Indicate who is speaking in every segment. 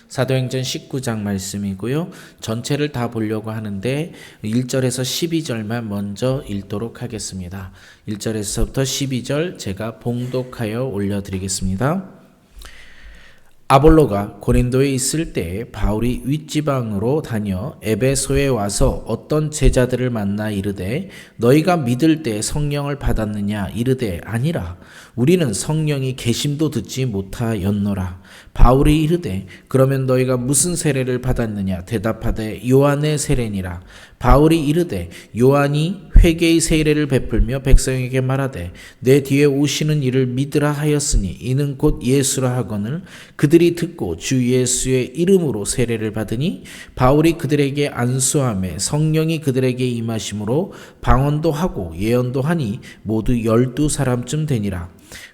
Speaker 1: 사도행전 19장 말씀이고요. 전체를 다 보려고 하는데 1절에서 12절만 먼저 읽도록 하겠습니다. 1절에서부터 12절 제가 봉독하여 올려드리겠습니다. 아볼로가 고린도에 있을 때 바울이 윗지방으로 다녀 에베소에 와서 어떤 제자들을 만나 이르되 너희가 믿을 때 성령을 받았느냐 이르되 아니라 우리는 성령이 계심도 듣지 못하였노라. 바울이 이르되 그러면 너희가 무슨 세례를 받았느냐 대답하되 요한의 세례니라. 바울이 이르되 요한이 회개의 세례를 베풀며 백성에게 말하되 내 뒤에 오시는 이를 믿으라 하였으니 이는 곧 예수라 하거늘 그들이 듣고 주 예수의 이름으로 세례를 받으니 바울이 그들에게 안수하며 성령이 그들에게 임하심으로 방언도 하고 예언도 하니 모두 12사람쯤 되니라.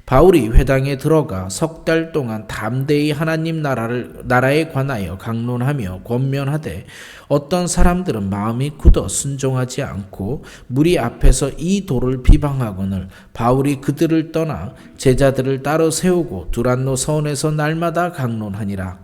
Speaker 1: 바울이 회당에 들어가 석 달 동안 담대히 하나님 나라에 관하여 강론하며 권면하되 어떤 사람들은 마음이 굳어 순종하지 않고 무리 앞에서 이 도를 비방하거늘 바울이 그들을 떠나 제자들을 따로 세우고 두란노 서원에서 날마다 강론하니라.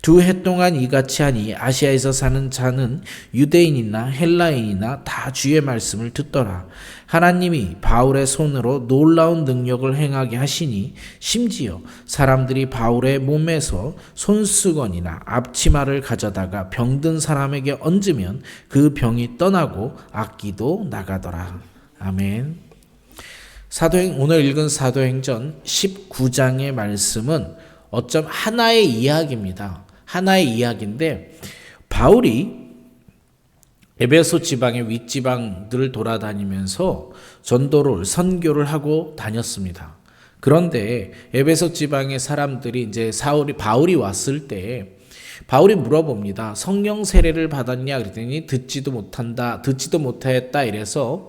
Speaker 1: 2해 동안 이같이 하니 아시아에서 사는 자는 유대인이나 헬라인이나 다 주의 말씀을 듣더라. 하나님이 바울의 손으로 놀라운 능력을 행하게 하시니 심지어 사람들이 바울의 몸에서 손수건이나 앞치마를 가져다가 병든 사람에게 얹으면 그 병이 떠나고 악기도 나가더라. 아멘. 오늘 읽은 사도행전 19장의 말씀은 어쩜 하나의 이야기입니다. 하나의 이야기인데 바울이 에베소 지방의 윗지방들을 돌아다니면서 전도를 선교를 하고 다녔습니다. 그런데 에베소 지방의 사람들이 이제 바울이 왔을 때 바울이 물어봅니다. 성령 세례를 받았냐 그랬더니 듣지도 못하였다 이래서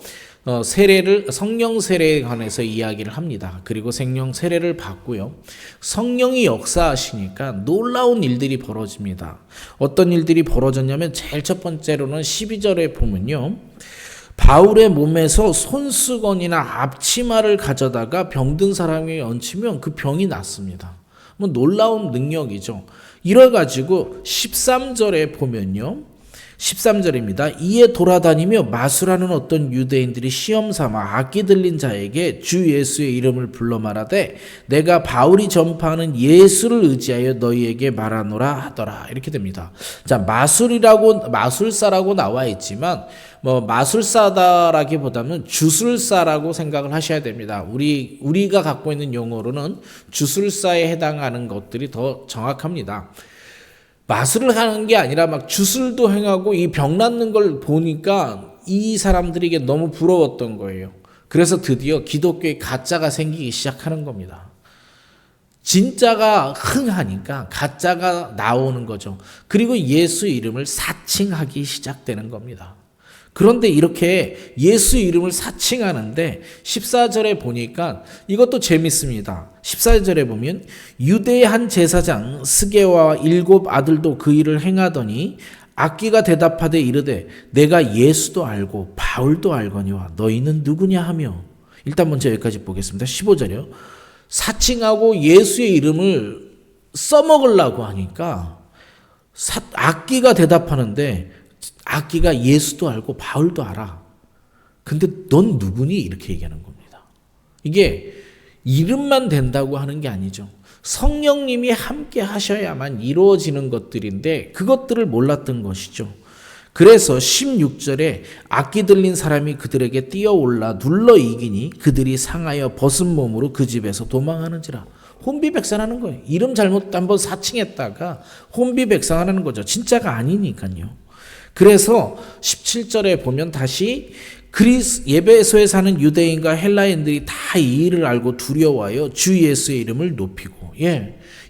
Speaker 1: 성령 세례에 관해서 이야기를 합니다. 그리고 성령 세례를 받고요. 성령이 역사하시니까 놀라운 일들이 벌어집니다. 어떤 일들이 벌어졌냐면 제일 첫 번째로는 12절에 보면요. 바울의 몸에서 손수건이나 앞치마를 가져다가 병든 사람에게 얹히면 그 병이 낫습니다. 뭐 놀라운 능력이죠. 이래가지고 13절에 보면요. 13절입니다. 이에 돌아다니며 마술하는 어떤 유대인들이 시험삼아 악기 들린 자에게 주 예수의 이름을 불러 말하되 내가 바울이 전파하는 예수를 의지하여 너희에게 말하노라 하더라. 이렇게 됩니다. 자, 마술사라고 나와 있지만 마술사다라기보다는 주술사라고 생각을 하셔야 됩니다. 우리가 갖고 있는 용어로는 주술사에 해당하는 것들이 더 정확합니다. 마술을 하는 게 아니라 막 주술도 행하고 이 병 낫는 걸 보니까 이 사람들에게 너무 부러웠던 거예요. 그래서 드디어 기독교에 가짜가 생기기 시작하는 겁니다. 진짜가 흥하니까 가짜가 나오는 거죠. 그리고 예수 이름을 사칭하기 시작되는 겁니다. 그런데 이렇게 예수 이름을 사칭하는데 14절에 보니까 이것도 재밌습니다. 14절에 보면 유대의 한 제사장 스게와 7 아들도 그 일을 행하더니 악기가 대답하되 이르되 내가 예수도 알고 바울도 알거니와 너희는 누구냐 하며 일단 먼저 여기까지 보겠습니다. 15절이요. 사칭하고 예수의 이름을 써먹으려고 하니까 악기가 대답하는데 악기가 예수도 알고 바울도 알아. 근데 넌 누구니? 이렇게 얘기하는 겁니다. 이게 이름만 된다고 하는 게 아니죠. 성령님이 함께 하셔야만 이루어지는 것들인데 그것들을 몰랐던 것이죠. 그래서 16절에 악기 들린 사람이 그들에게 뛰어올라 눌러 이기니 그들이 상하여 벗은 몸으로 그 집에서 도망하는지라. 혼비백산하는 거예요. 이름 잘못 한번 사칭했다가 혼비백산하는 거죠. 진짜가 아니니까요. 그래서 17절에 보면 다시 예배소에 사는 유대인과 헬라인들이 다 이 일을 알고 두려워하여 주 예수의 이름을 높이고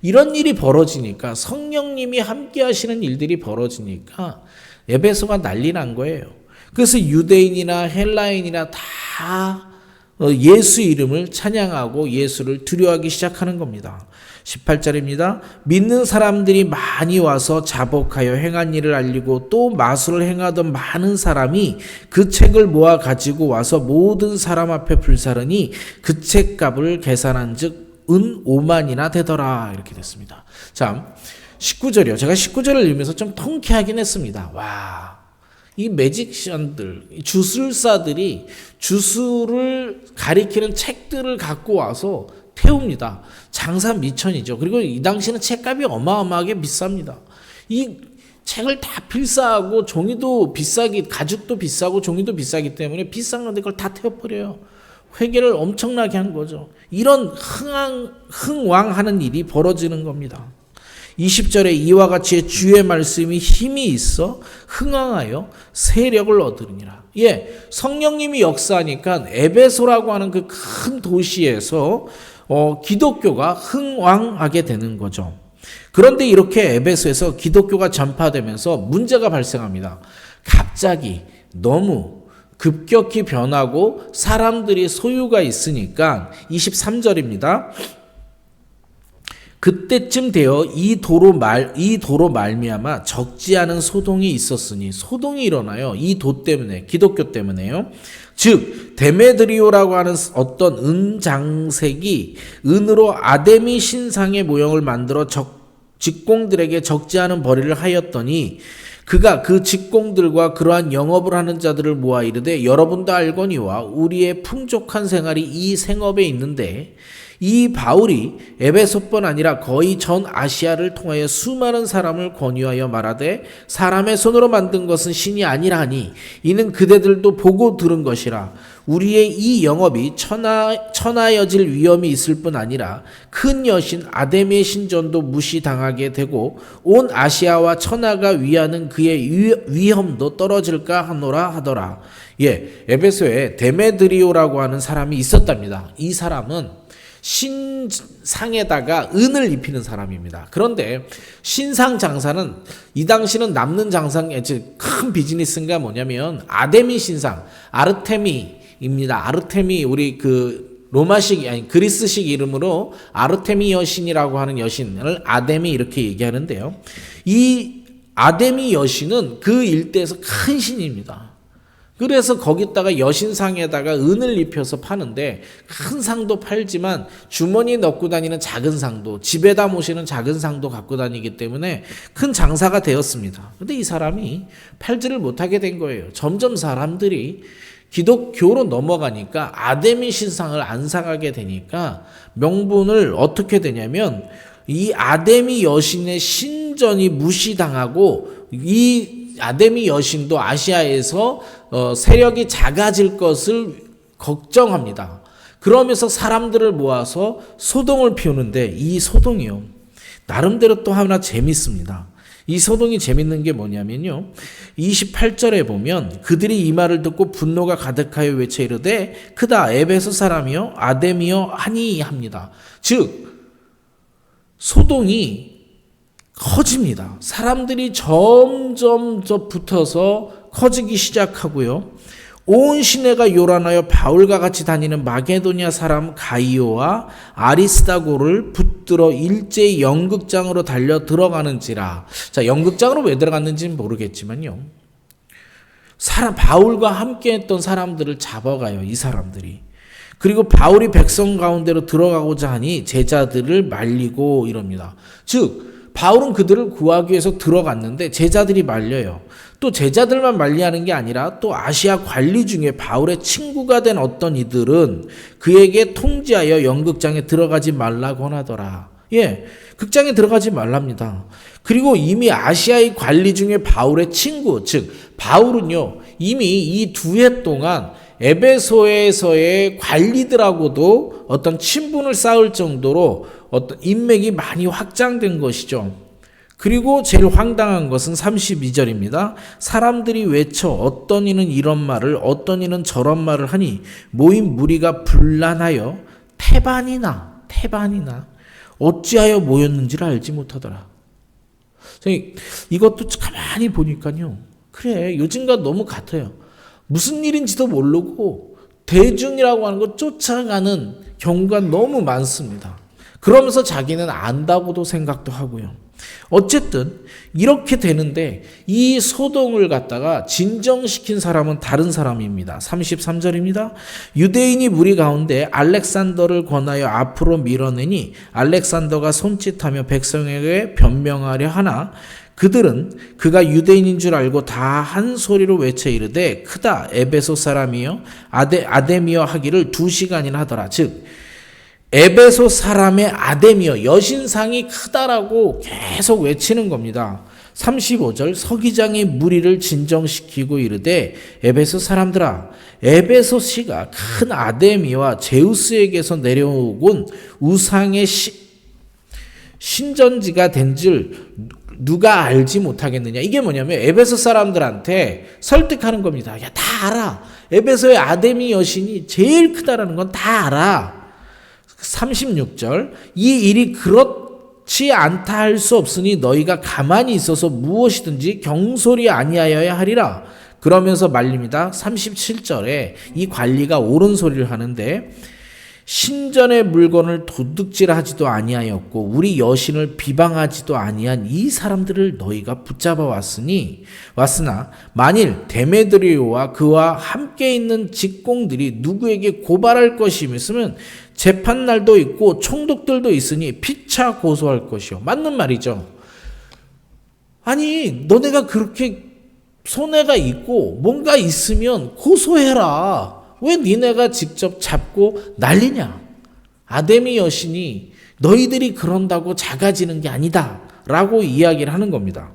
Speaker 1: 이런 일이 벌어지니까 성령님이 함께 하시는 일들이 벌어지니까 에베소가 난리 난 거예요. 그래서 유대인이나 헬라인이나 다 예수 이름을 찬양하고 예수를 두려워하기 시작하는 겁니다. 18절입니다. 믿는 사람들이 많이 와서 자복하여 행한 일을 알리고 또 마술을 행하던 많은 사람이 그 책을 모아 가지고 와서 모든 사람 앞에 불사르니 그 책값을 계산한 즉 은 5만이나 되더라. 이렇게 됐습니다. 자, 19절이요. 제가 19절을 읽으면서 좀 통쾌하긴 했습니다. 와, 이 매직션들, 이 주술사들이 주술을 가리키는 책들을 갖고 와서 태웁니다. 장사 미천이죠. 그리고 이 당시는 책값이 어마어마하게 비쌉니다. 이 책을 다 필사하고 종이도 비싸기, 가죽도 비싸고 종이도 비싸기 때문에 비싼 건데 그걸 다 태워버려요. 회계를 엄청나게 한 거죠. 이런 흥왕하는 일이 벌어지는 겁니다. 20절에 이와 같이 주의 말씀이 힘이 있어 흥왕하여 세력을 얻으리니라. 예, 성령님이 역사하니까 에베소라고 하는 그 큰 도시에서 기독교가 흥왕하게 되는 거죠. 그런데 이렇게 에베소에서 기독교가 전파되면서 문제가 발생합니다. 갑자기 너무 급격히 변하고 사람들이 소유가 있으니까 23절입니다. 그때쯤 되어 이 도로 말미암아 적지 않은 소동이 있었으니, 소동이 일어나요. 이 도 때문에, 기독교 때문에요. 즉 데메드리오라고 하는 어떤 은장색이 은으로 아데미 신상의 모형을 만들어 직공들에게 적지 않은 벌이를 하였더니 그가 그 직공들과 그러한 영업을 하는 자들을 모아 이르되 여러분도 알거니와 우리의 풍족한 생활이 이 생업에 있는데, 이 바울이 에베소뿐 아니라 거의 전 아시아를 통하여 수많은 사람을 권유하여 말하되 사람의 손으로 만든 것은 신이 아니라 하니 이는 그대들도 보고 들은 것이라. 우리의 이 영업이 천하여질 위험이 있을 뿐 아니라 큰 여신 아데미의 신전도 무시당하게 되고 온 아시아와 천하가 위하는 그의 위험도 떨어질까 하노라 하더라. 예, 에베소에 데메드리오라고 하는 사람이 있었답니다. 이 사람은 신상에다가 은을 입히는 사람입니다. 그런데 신상 장사는 이 당시는 남는 장사의 큰 비즈니스가 뭐냐면 아데미 신상, 아르테미입니다. 아르테미, 우리 그 로마식 아니 그리스식 이름으로 아르테미 여신이라고 하는 여신을 아데미 이렇게 얘기하는데요. 이 아데미 여신은 그 일대에서 큰 신입니다. 그래서 거기다가 여신상에다가 은을 입혀서 파는데 큰 상도 팔지만 주머니에 넣고 다니는 작은 상도, 집에다 모시는 작은 상도 갖고 다니기 때문에 큰 장사가 되었습니다. 근데 이 사람이 팔지를 못하게 된 거예요. 점점 사람들이 기독교로 넘어가니까 아데미 신상을 안 사가게 되니까 명분을 어떻게 되냐면 이 아데미 여신의 신전이 무시당하고 이 아데미 여신도 아시아에서 세력이 작아질 것을 걱정합니다. 그러면서 사람들을 모아서 소동을 피우는데 이 소동이요, 나름대로 또 하나 재밌습니다. 이 소동이 재밌는 게 뭐냐면요, 28절에 보면 그들이 이 말을 듣고 분노가 가득하여 외쳐 이르되 크다 에베소 사람이여 아데미여 하니 합니다. 즉 소동이 커집니다. 사람들이 점점 붙어서 커지기 시작하고요. 온 시내가 요란하여 바울과 같이 다니는 마게도냐 사람 가이오와 아리스다고를 붙들어 일제히 연극장으로 달려 들어가는지라. 자, 연극장으로 왜 들어갔는지는 모르겠지만요, 바울과 함께 했던 사람들을 잡아가요, 이 사람들이. 그리고 바울이 백성 가운데로 들어가고자 하니 제자들을 말리고 이럽니다. 즉 바울은 그들을 구하기 위해서 들어갔는데 제자들이 말려요. 또 제자들만 말리하는 게 아니라 또 아시아 관리 중에 바울의 친구가 된 어떤 이들은 그에게 통지하여 연극장에 들어가지 말라고 하더라. 예, 극장에 들어가지 말랍니다. 그리고 이미 아시아의 관리 중에 바울의 친구, 즉 바울은요 이미 이 2해 동안 에베소에서의 관리들하고도 어떤 친분을 쌓을 정도로 어떤 인맥이 많이 확장된 것이죠. 그리고 제일 황당한 것은 32절입니다. 사람들이 외쳐 어떤 이는 이런 말을 어떤 이는 저런 말을 하니 모인 무리가 분란하여 태반이나 어찌하여 모였는지를 알지 못하더라. 이것도 가만히 보니까요, 그래 요즘과 너무 같아요. 무슨 일인지도 모르고 대중이라고 하는 거 쫓아가는 경우가 너무 많습니다. 그러면서 자기는 안다고도 생각도 하고요. 어쨌든 이렇게 되는데 이 소동을 갖다가 진정시킨 사람은 다른 사람입니다. 33절입니다. 유대인이 무리 가운데 알렉산더를 권하여 앞으로 밀어내니 알렉산더가 손짓하며 백성에게 변명하려 하나 그들은 그가 유대인인 줄 알고 다 한 소리로 외쳐 이르되 크다 에베소 사람이여 아데미여 하기를 2시간이나 하더라. 즉 에베소 사람의 아데미여 여신상이 크다라고 계속 외치는 겁니다. 35절 서기장이 무리를 진정시키고 이르되 에베소 사람들아 에베소 시가 큰 아데미와 제우스에게서 내려오곤 우상의 신전지가 된 줄 누가 알지 못하겠느냐. 이게 뭐냐면 에베소 사람들한테 설득하는 겁니다. 야, 다 알아. 에베소의 아데미 여신이 제일 크다라는 건 다 알아. 36절 이 일이 그렇지 않다 할 수 없으니 너희가 가만히 있어서 무엇이든지 경솔이 아니하여야 하리라. 그러면서 말립니다. 37절에 이 관리가 옳은 소리를 하는데 신전의 물건을 도둑질하지도 아니하였고 우리 여신을 비방하지도 아니한 이 사람들을 너희가 붙잡아 왔으나 만일 데메드리오와 그와 함께 있는 직공들이 누구에게 고발할 것이 있으면 재판날도 있고 총독들도 있으니 피차 고소할 것이요. 맞는 말이죠. 아니 너네가 그렇게 손해가 있고 뭔가 있으면 고소해라. 왜 니네가 직접 잡고 난리냐? 아데미 여신이 너희들이 그런다고 작아지는 게 아니다 라고 이야기를 하는 겁니다.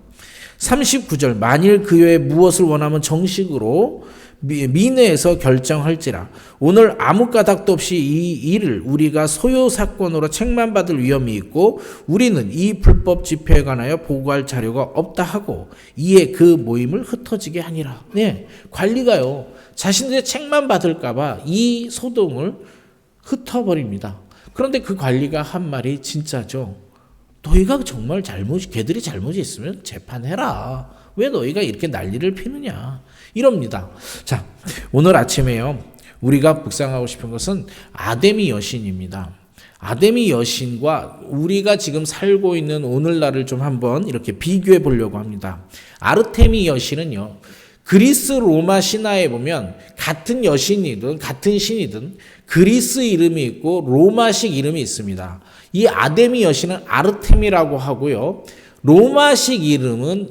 Speaker 1: 39절 만일 그 외에 무엇을 원하면 정식으로 민회에서 결정할지라. 오늘 아무 까닭도 없이 이 일을 우리가 소요 사건으로 책만 받을 위험이 있고 우리는 이 불법 집회에 관하여 보고할 자료가 없다 하고 이에 그 모임을 흩어지게 하니라. 네, 관리가요 자신들의 책만 받을까봐 이 소동을 흩어버립니다. 그런데 그 관리가 한 말이 진짜죠. 너희가 정말 걔들이 잘못이 있으면 재판해라. 왜 너희가 이렇게 난리를 피느냐. 이럽니다. 자, 오늘 아침에요. 우리가 묵상하고 싶은 것은 아데미 여신입니다. 아데미 여신과 우리가 지금 살고 있는 오늘날을 좀 한번 이렇게 비교해 보려고 합니다. 아르테미 여신은요. 그리스 로마 신화에 보면 같은 여신이든 같은 신이든 그리스 이름이 있고 로마식 이름이 있습니다. 이 아데미 여신은 아르테미라고 하고요. 로마식 이름은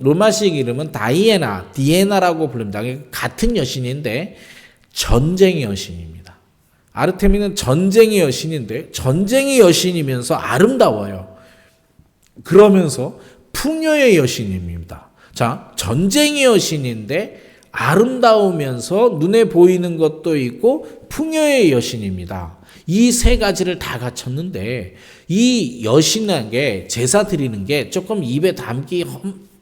Speaker 1: 디에나라고 부릅니다. 같은 여신인데 전쟁의 여신입니다. 아르테미는 전쟁의 여신인데 전쟁의 여신이면서 아름다워요. 그러면서 풍요의 여신입니다. 자, 전쟁의 여신인데 아름다우면서 눈에 보이는 것도 있고 풍요의 여신입니다. 이 세 가지를 다 갖췄는데 이 여신에게 제사 드리는 게 조금 입에 담기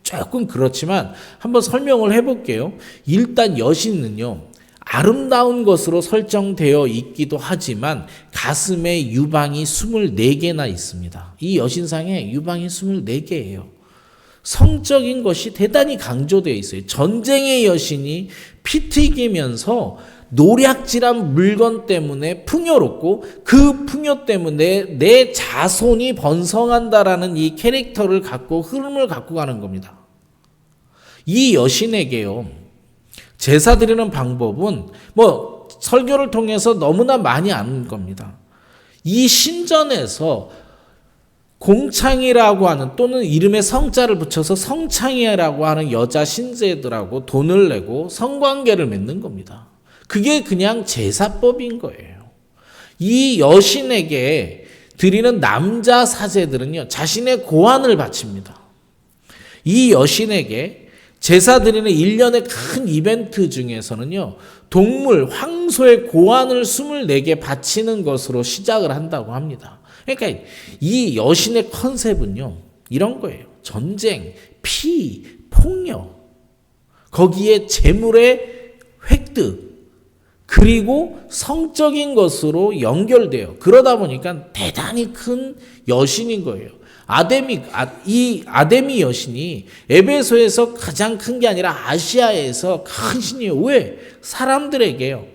Speaker 1: 조금 그렇지만 한번 설명을 해볼게요. 일단 여신은요. 아름다운 것으로 설정되어 있기도 하지만 가슴에 유방이 24개나 있습니다. 이 여신상에 유방이 24개예요. 성적인 것이 대단히 강조되어 있어요. 전쟁의 여신이 피 튀기면서 노략질한 물건 때문에 풍요롭고 그 풍요 때문에 내 자손이 번성한다라는 이 캐릭터를 갖고 흐름을 갖고 가는 겁니다. 이 여신에게요. 제사 드리는 방법은 설교를 통해서 너무나 많이 아는 겁니다. 이 신전에서 공창이라고 하는 또는 이름에 성자를 붙여서 성창이라고 하는 여자 신제들하고 돈을 내고 성관계를 맺는 겁니다. 그게 그냥 제사법인 거예요. 이 여신에게 드리는 남자 사제들은요, 자신의 고환을 바칩니다. 이 여신에게 제사 드리는 1년의 큰 이벤트 중에서는요, 동물, 황소의 고환을 24개 바치는 것으로 시작을 한다고 합니다. 그러니까 이 여신의 컨셉은요, 이런 거예요. 전쟁, 피, 폭력, 거기에 재물의 획득, 그리고 성적인 것으로 연결돼요. 그러다 보니까 대단히 큰 여신인 거예요. 이 아데미 여신이 에베소에서 가장 큰 게 아니라 아시아에서 큰 신이에요. 왜? 사람들에게요.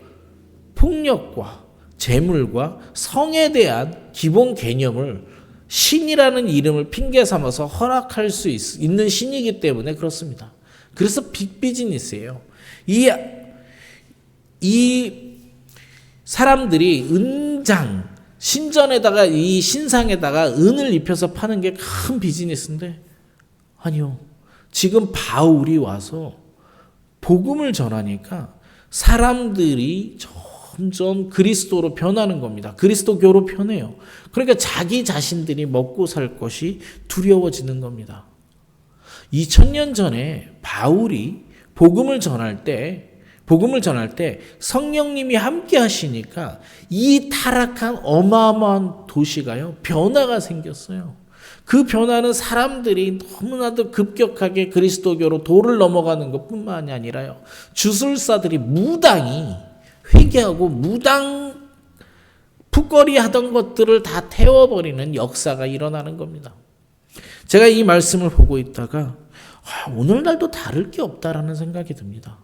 Speaker 1: 폭력과 재물과 성에 대한 기본 개념을 신이라는 이름을 핑계 삼아서 허락할 수 있는 신이기 때문에 그렇습니다. 그래서 빅비즈니스예요. 이 사람들이 은장, 신전에다가 이 신상에다가 은을 입혀서 파는 게 큰 비즈니스인데, 아니요. 지금 바울이 와서 복음을 전하니까 사람들이 점점 그리스도로 변하는 겁니다. 그리스도교로 변해요. 그러니까 자기 자신들이 먹고 살 것이 두려워지는 겁니다. 2000년 전에 바울이 복음을 전할 때 성령님이 함께 하시니까 이 타락한 어마어마한 도시가요, 변화가 생겼어요. 그 변화는 사람들이 너무나도 급격하게 그리스도교로 도를 넘어가는 것뿐만이 아니라요, 주술사들이 무당이 회개하고 무당 풋거리 하던 것들을 다 태워버리는 역사가 일어나는 겁니다. 제가 이 말씀을 보고 있다가 오늘날도 다를 게 없다라는 생각이 듭니다.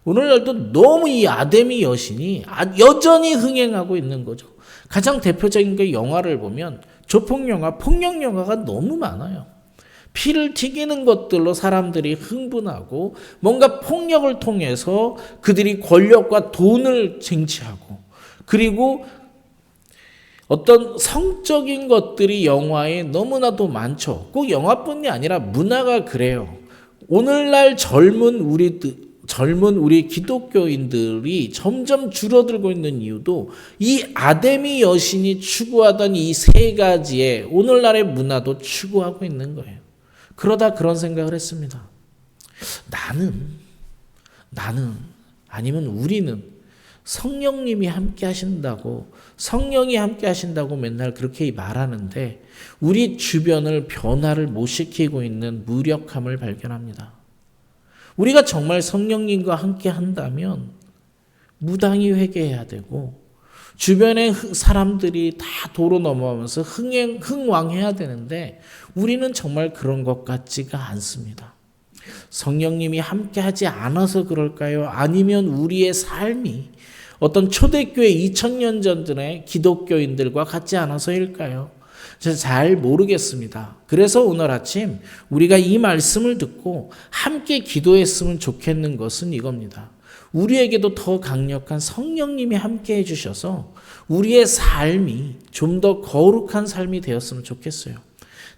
Speaker 1: 오늘날도 너무 이 아데미 여신이 여전히 흥행하고 있는 거죠. 가장 대표적인 게 영화를 보면 조폭영화, 폭력영화가 너무 많아요. 피를 튀기는 것들로 사람들이 흥분하고 뭔가 폭력을 통해서 그들이 권력과 돈을 쟁취하고, 그리고 어떤 성적인 것들이 영화에 너무나도 많죠. 꼭 영화뿐이 아니라 문화가 그래요. 오늘날 젊은 우리 기독교인들이 점점 줄어들고 있는 이유도 이 아데미 여신이 추구하던 이 세 가지의 오늘날의 문화도 추구하고 있는 거예요. 그러다 그런 생각을 했습니다. 아니면 우리는 성령님이 함께 하신다고, 성령이 함께 하신다고 맨날 그렇게 말하는데 우리 주변을 변화를 못 시키고 있는 무력함을 발견합니다. 우리가 정말 성령님과 함께 한다면 무당이 회개해야 되고, 주변의 사람들이 다 도로 넘어가면서 흥왕해야 되는데 우리는 정말 그런 것 같지가 않습니다. 성령님이 함께 하지 않아서 그럴까요? 아니면 우리의 삶이 어떤 초대교회 2000년 전의 기독교인들과 같지 않아서일까요? 저는 잘 모르겠습니다. 그래서 오늘 아침 우리가 이 말씀을 듣고 함께 기도했으면 좋겠는 것은 이겁니다. 우리에게도 더 강력한 성령님이 함께 해주셔서 우리의 삶이 좀 더 거룩한 삶이 되었으면 좋겠어요.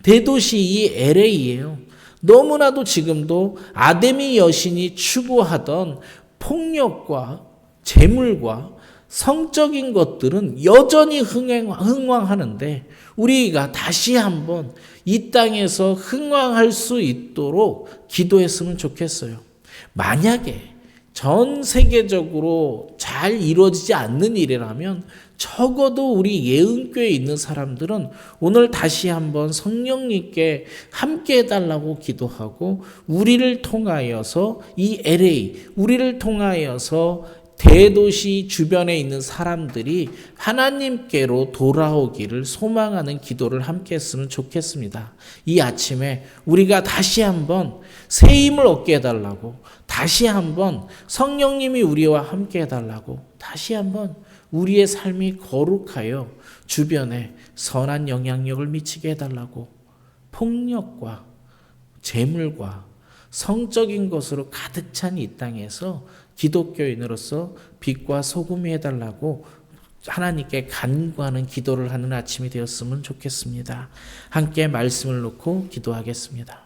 Speaker 1: 대도시 이 LA예요. 너무나도 지금도 아데미 여신이 추구하던 폭력과 재물과 성적인 것들은 여전히 흥왕하는데 우리가 다시 한번 이 땅에서 흥왕할 수 있도록 기도했으면 좋겠어요. 만약에 전 세계적으로 잘 이루어지지 않는 일이라면 적어도 우리 예은교회에 있는 사람들은 오늘 다시 한번 성령님께 함께 해달라고 기도하고, 우리를 통하여서 이 LA, 우리를 통하여서 대도시 주변에 있는 사람들이 하나님께로 돌아오기를 소망하는 기도를 함께 했으면 좋겠습니다. 이 아침에 우리가 다시 한번 새 힘을 얻게 해달라고, 다시 한번 성령님이 우리와 함께 해달라고, 다시 한번 우리의 삶이 거룩하여 주변에 선한 영향력을 미치게 해달라고, 폭력과 재물과 성적인 것으로 가득 찬 이 땅에서 기독교인으로서 빛과 소금이 해달라고 하나님께 간구하는 기도를 하는 아침이 되었으면 좋겠습니다. 함께 말씀을 놓고 기도하겠습니다.